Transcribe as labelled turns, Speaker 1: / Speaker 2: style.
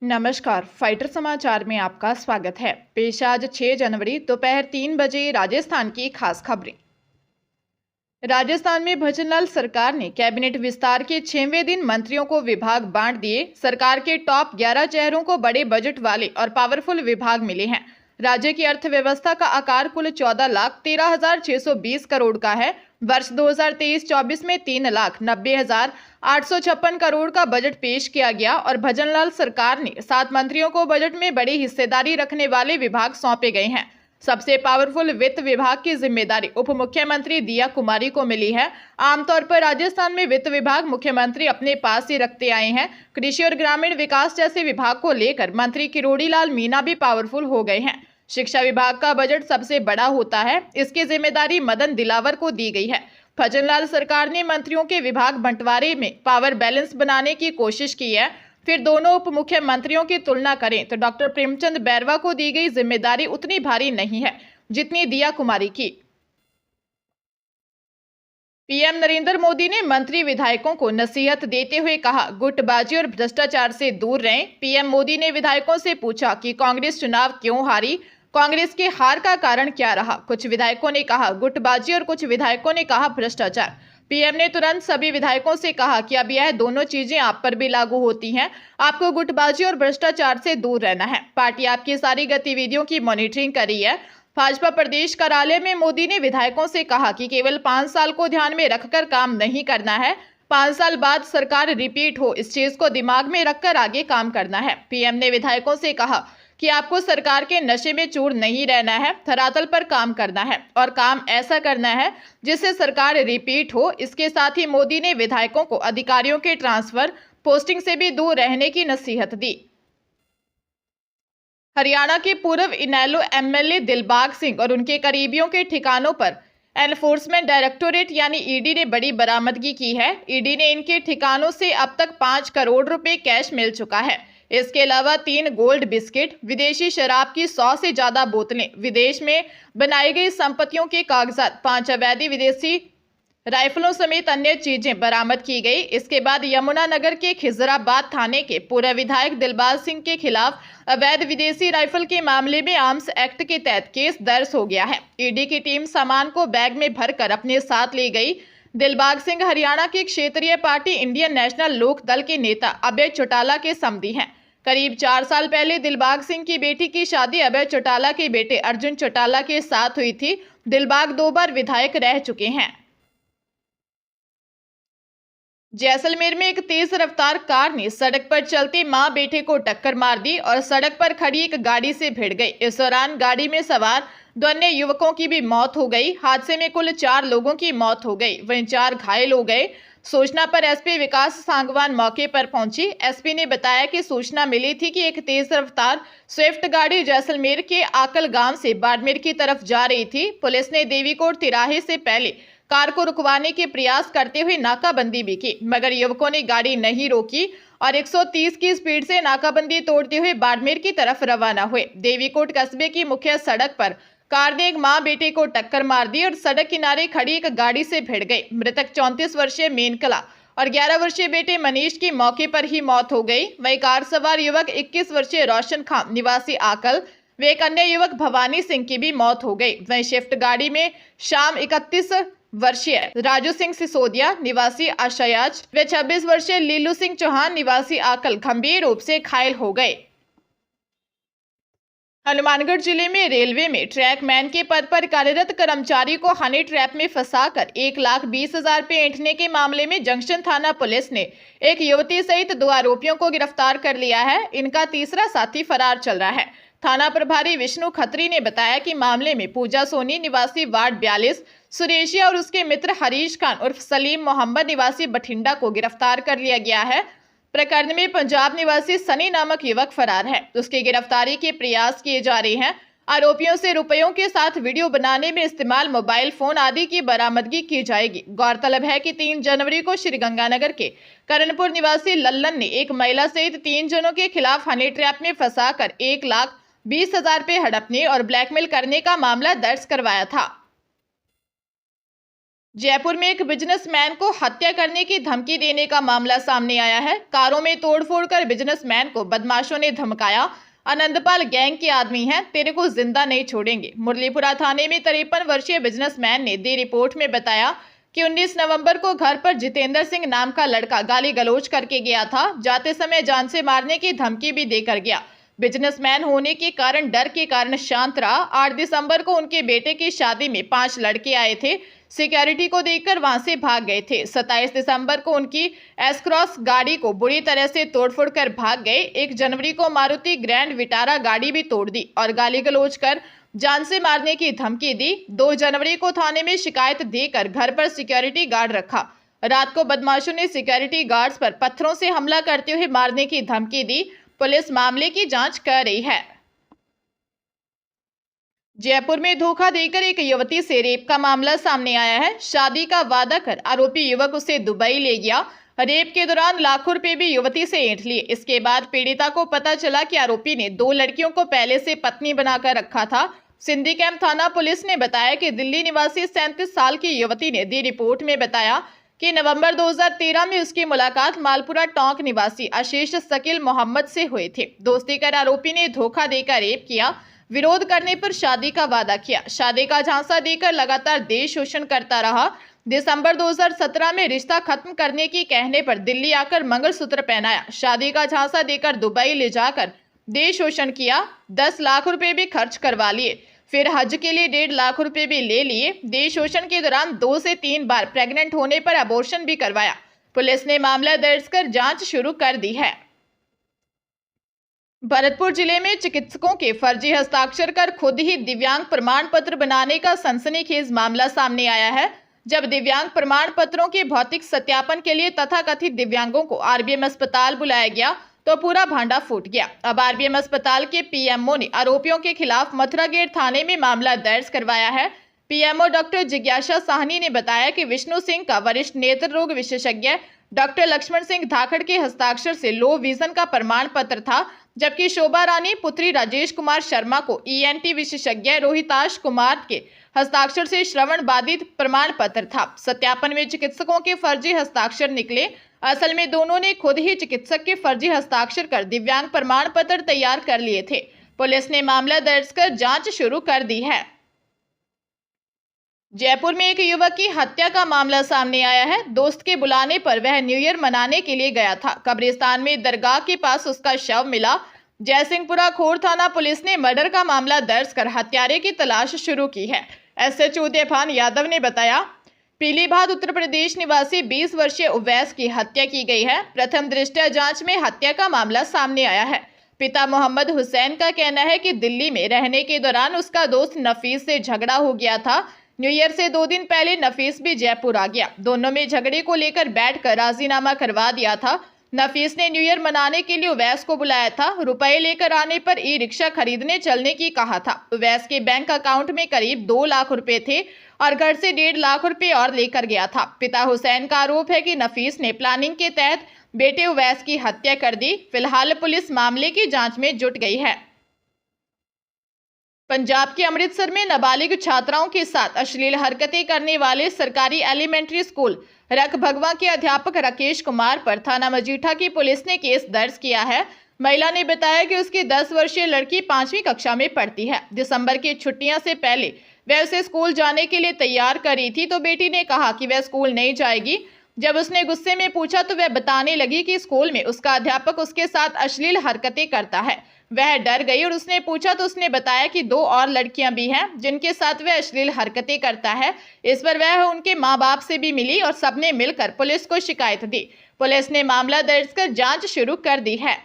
Speaker 1: नमस्कार, फाइटर समाचार में आपका स्वागत है। पेश आज 6 जनवरी दोपहर 3 बजे राजस्थान की खास खबरें। राजस्थान में भजनलाल सरकार ने कैबिनेट विस्तार के 6वें दिन मंत्रियों को विभाग बांट दिए। सरकार के टॉप 11 चेहरों को बड़े बजट वाले और पावरफुल विभाग मिले हैं। राज्य की अर्थव्यवस्था का आकार कुल 14,13,620 करोड़ का है। वर्ष 2023-24 में 3,90,856 करोड़ का बजट पेश किया गया और भजनलाल सरकार ने 7 मंत्रियों को बजट में बड़ी हिस्सेदारी रखने वाले विभाग सौंपे गए हैं। सबसे पावरफुल वित्त विभाग की जिम्मेदारी उप मुख्यमंत्री दिया कुमारी को मिली है। आमतौर पर राजस्थान में वित्त विभाग मुख्यमंत्री अपने पास ही रखते आए हैं। कृषि और ग्रामीण विकास जैसे विभाग को लेकर मंत्री किरोड़ी लाल मीणा भी पावरफुल हो गए हैं। शिक्षा विभाग का बजट सबसे बड़ा होता है। इसकी जिम्मेदारी मदन दिलावर को दी गई है। भजनलाल सरकार ने मंत्रियों के विभाग बंटवारे में पावर बैलेंस बनाने की कोशिश की है। फिर दोनों उप मुख्यमंत्रियों की तुलना करें तो डॉक्टर प्रेमचंद बैरवा को दी गई जिम्मेदारी उतनी भारी नहीं है जितनी दिया कुमारी की। पीएम नरेंद्र मोदी ने मंत्री विधायकों को नसीहत देते हुए कहा, गुटबाजी और भ्रष्टाचार से दूर रहें। पीएम मोदी ने विधायकों से पूछा कि कांग्रेस चुनाव क्यों हारी, कांग्रेस के हार का कारण क्या रहा। कुछ विधायकों ने कहा गुटबाजी और कुछ विधायकों ने कहा भ्रष्टाचार। पीएम ने तुरंत सभी विधायकों से कहा कि अब यह दोनों चीजें आप पर भी लागू होती हैं। आपको गुटबाजी और भ्रष्टाचार से दूर रहना है। पार्टी आपकी सारी गतिविधियों की मॉनिटरिंग कर रही है। भाजपा प्रदेश कार्यालय में मोदी ने विधायकों से कहा कि केवल 5 साल को ध्यान में रखकर काम नहीं करना है। 5 साल बाद सरकार रिपीट हो, इस चीज को दिमाग में रखकर आगे काम करना है। पीएम ने विधायकों से कहा कि आपको सरकार के नशे में चूर नहीं रहना है, धरातल पर काम करना है और काम ऐसा करना है जिससे सरकार रिपीट हो। इसके साथ ही मोदी ने विधायकों को अधिकारियों के ट्रांसफर पोस्टिंग से भी दूर रहने की नसीहत दी। हरियाणा के पूर्व इनेलो एमएलए दिलबाग सिंह और उनके करीबियों के ठिकानों पर एनफोर्समेंट डायरेक्टोरेट यानी ईडी ने बड़ी बरामदगी की है। ईडी ने इनके ठिकानों से अब तक 5 करोड़ रुपए कैश मिल चुका है। इसके अलावा 3 गोल्ड बिस्किट, विदेशी शराब की 100 से ज्यादा बोतलें, विदेश में बनाई गई संपत्तियों के कागजात, 5 अवैध विदेशी राइफलों समेत अन्य चीजें बरामद की गई। इसके बाद यमुनानगर के खिजराबाद थाने के पूर्व विधायक दिलबाग सिंह के खिलाफ अवैध विदेशी राइफल के मामले में आर्म्स एक्ट के तहत केस दर्ज हो गया है। ईडी की टीम सामान को बैग में भरकर अपने साथ ले गई। दिलबाग सिंह हरियाणा की क्षेत्रीय पार्टी इंडियन नेशनल लोक दल के नेता अभय चौटाला के समधी हैं। करीब 4 साल पहले दिलबाग सिंह की बेटी की शादी अभय चौटाला के बेटे अर्जुन चौटाला के साथ हुई थी। दिलबाग 2 बार विधायक रह चुके हैं। जैसलमेर में एक तेज रफ्तार कार ने सड़क पर चलते मां बेटे को टक्कर मार दी और सड़क पर खड़ी एक गाड़ी से भिड़ गई। इस दौरान गाड़ी में सवार 2 अन्य युवकों की भी मौत हो गई। हादसे में कुल 4 लोगों की मौत हो गई, वहीं 4 घायल हो गए। सूचना पर एसपी विकास सांगवान मौके पर पहुंची। एसपी ने बताया कि सूचना मिली थी कि एक तेज रफ्तार स्विफ्ट गाड़ी जैसलमेर के आकल गांव से बाड़मेर की तरफ जा रही थी। पुलिस ने देवीकोट तिराहे से पहले कार को रुकवाने के प्रयास करते हुए नाकाबंदी भी की, मगर युवकों ने गाड़ी नहीं रोकी और 130 की स्पीड से नाकाबंदी तोड़ते हुए बाड़मेर की तरफ रवाना हुए। देवीकोट कस्बे की मुख्य सड़क पर कार ने एक मां बेटे को टक्कर मार दी और सड़क किनारे खड़ी एक गाड़ी से भिड़ गई। मृतक 34 वर्षीय मेनकला और 11 वर्षीय बेटे मनीष की मौके पर ही मौत हो गई। वहीं कार सवार युवक 21 वर्षीय रोशन खान निवासी आकल व एक अन्य युवक भवानी सिंह की भी मौत हो गई। वहीं शिफ्ट गाड़ी में शाम 31 वर्षीय राजू सिंह सिसोदिया निवासी आशयाज व 26 वर्षीय लीलू सिंह चौहान निवासी आकल गंभीर रूप से घायल हो गए। हनुमानगढ़ जिले में रेलवे में ट्रैकमैन के पद पर कार्यरत कर्मचारी को हनी ट्रैप में फंसाकर 1,20,000 रुपए ऐंठने के मामले में जंक्शन थाना पुलिस ने एक युवती सहित 2 आरोपियों को गिरफ्तार कर लिया है। इनका तीसरा साथी फरार चल रहा है। थाना प्रभारी विष्णु खत्री ने बताया कि मामले में पूजा सोनी निवासी वार्ड 42, सुरेशिया और उसके मित्र हरीश खान उर्फ सलीम मोहम्मद निवासी बठिंडा को गिरफ्तार कर लिया गया है। प्रकरण में पंजाब निवासी सनी नामक युवक फरार है। उसकी गिरफ्तारी के प्रयास किए जा रहे हैं। आरोपियों से रुपयों के साथ वीडियो बनाने में इस्तेमाल मोबाइल फोन आदि की बरामदगी की जाएगी। गौरतलब है कि 3 जनवरी को श्रीगंगानगर के करणपुर निवासी लल्लन ने एक महिला सहित 3 जनों के खिलाफ हनी ट्रैप में फंसाकर 1,20,000 रुपए हड़पने और ब्लैकमेल करने का मामला दर्ज करवाया था। जयपुर में एक बिजनेसमैन को हत्या करने की धमकी देने का मामला सामने आया है। कारों में तोड़फोड़ कर बिजनेसमैन को बदमाशों ने धमकाया। आनंदपाल गैंग के आदमी हैं, तेरे को जिंदा नहीं छोड़ेंगे। मुरलीपुरा थाने में 53 वर्षीय बिजनेसमैन ने दी रिपोर्ट में बताया कि 19 नवंबर को घर पर जितेंद्र सिंह नाम का लड़का गाली गलौज करके गया था। जाते समय जान से मारने की धमकी भी देकर गया। बिजनेसमैन होने के कारण डर के कारण शांत रहा। 8 दिसंबर को उनके बेटे की शादी में 5 लड़के आए थे। सिक्योरिटी को देखकर वहां से भाग गए थे। 27 दिसंबर को उनकी एस क्रॉस गाड़ी को बुरी तरह से तोड़फोड़ कर भाग गए। 1 जनवरी को मारुति ग्रैंड विटारा गाड़ी भी तोड़ दी और गाली गलौज कर जान से मारने की धमकी दी। 2 जनवरी को थाने में शिकायत देकर घर पर सिक्योरिटी गार्ड रखा। रात को बदमाशों ने सिक्योरिटी गार्ड्स पर पत्थरों से हमला करते हुए मारने की धमकी दी। पुलिस मामले की जांच कर रही है। जयपुर में धोखा देकर एक युवती से रेप का मामला सामने आया है। शादी का वादा कर आरोपी युवक उसे दुबई ले गया। रेप के दौरान लाखों रुपए भी युवती से ऐंठ लिए। इसके बाद पीड़िता को पता चला कि आरोपी ने 2 लड़कियों को पहले से पत्नी बनाकर रखा था। सिंधी कैंप थाना पुलिस ने बताया कि दिल्ली निवासी 37 साल की युवती ने दी रिपोर्ट में बताया कि नवंबर 2013 में उसकी मुलाकात मालपुरा टोंक निवासी आशीष शकील मोहम्मद से हुए थे। दोस्ती कर आरोपी ने धोखा देकर रेप किया। विरोध करने पर शादी का वादा किया। शादी का झांसा देकर लगातार देश शोषण करता रहा। दिसंबर 2017 में रिश्ता खत्म करने की कहने पर दिल्ली आकर मंगलसूत्र पहनाया। शादी का झांसा देकर दुबई ले जाकर देश शोषण किया। 10 लाख रुपए भी खर्च करवा लिए। फिर हज के लिए 1.5 लाख रुपए भी ले लिए। देश शोषण के दौरान 2 से 3 बार प्रेग्नेंट होने पर अबॉर्शन भी करवाया। पुलिस ने मामला दर्ज कर जांच शुरू कर दी है। भरतपुर जिले में चिकित्सकों के फर्जी हस्ताक्षर कर खुद ही दिव्यांग प्रमाण पत्र बनाने का सनसनीखेज मामला सामने आया है। जब दिव्यांग प्रमाण पत्रों के भौतिक सत्यापन के लिए तथाकथित दिव्यांगों को आरबीएम अस्पताल बुलाया गया तो पूरा भांडा फूट गया। अब आरबीएम अस्पताल के पीएमओ ने आरोपियों के खिलाफ मथुरा गेट थाने में मामला दर्ज करवाया है। पीएमओ डॉक्टर जिज्ञासा साहनी ने बताया कि विष्णु सिंह का वरिष्ठ नेत्र रोग विशेषज्ञ डॉक्टर लक्ष्मण सिंह धाकड़ के हस्ताक्षर से लो विजन का प्रमाण पत्र था, जबकि शोभा रानी पुत्री राजेश कुमार शर्मा को ईएनटी विशेषज्ञ रोहिताश कुमार के हस्ताक्षर से श्रवण बाधित प्रमाण पत्र था। सत्यापन में चिकित्सकों के फर्जी हस्ताक्षर निकले। असल में दोनों ने खुद ही चिकित्सक के फर्जी हस्ताक्षर कर दिव्यांग प्रमाण पत्र तैयार कर लिए थे। पुलिस ने मामला दर्ज कर जांच शुरू कर दी है। जयपुर में एक युवक की हत्या का मामला सामने आया है। दोस्त के बुलाने पर वह न्यू ईयर मनाने के लिए गया था। कब्रिस्तान में दरगाह के पास उसका शव मिला। जयसिंहपुरा खोर थाना पुलिस ने मर्डर का मामला दर्ज कर हत्यारे की तलाश शुरू की है। एसएचओ देभान यादव ने बताया, पीलीभात उत्तर प्रदेश निवासी 20 वर्षीय उवैस की हत्या की गई है। प्रथम दृष्टया जांच में हत्या का मामला सामने आया है। पिता मोहम्मद हुसैन का कहना है कि दिल्ली में रहने के दौरान उसका दोस्त नफीस से झगड़ा हो गया था। न्यू ईयर से 2 दिन पहले नफीस भी जयपुर आ गया। दोनों में झगड़े को लेकर बैठकर राजीनामा करवा दिया था। नफीस ने न्यू ईयर मनाने के लिए उवैस को बुलाया था। रुपए लेकर आने पर ई रिक्शा खरीदने चलने की कहा था। उवैस के बैंक अकाउंट में करीब 2 लाख रुपए थे और घर से 1.5 लाख रुपए और लेकर गया था। पिता हुसैन का आरोप है कि नफीस ने प्लानिंग के तहत बेटे उवैस की हत्या कर दी। फिलहाल पुलिस मामले की जांच में जुट गई है। पंजाब के अमृतसर में नाबालिग छात्राओं के साथ अश्लील हरकतें करने वाले सरकारी एलिमेंट्री स्कूल रख भगवा के अध्यापक राकेश कुमार पर थाना मजीठा की पुलिस ने केस दर्ज किया है। महिला ने बताया कि उसकी 10 वर्षीय लड़की 5वीं कक्षा में पढ़ती है। दिसंबर की छुट्टियां से पहले वह उसे स्कूल जाने के लिए तैयार कर रही थी तो बेटी ने कहा कि वह स्कूल नहीं जाएगी। जब उसने गुस्से में पूछा तो वह बताने लगी कि स्कूल में उसका अध्यापक उसके साथ अश्लील हरकतें करता है। वह डर गई और उसने पूछा तो उसने बताया कि 2 और लड़कियां भी हैं जिनके साथ वह अश्लील हरकतें करता है। इस पर वह उनके माँ बाप से भी मिली और सबने मिलकर पुलिस को शिकायत दी। पुलिस ने मामला दर्ज कर जांच शुरू कर दी है।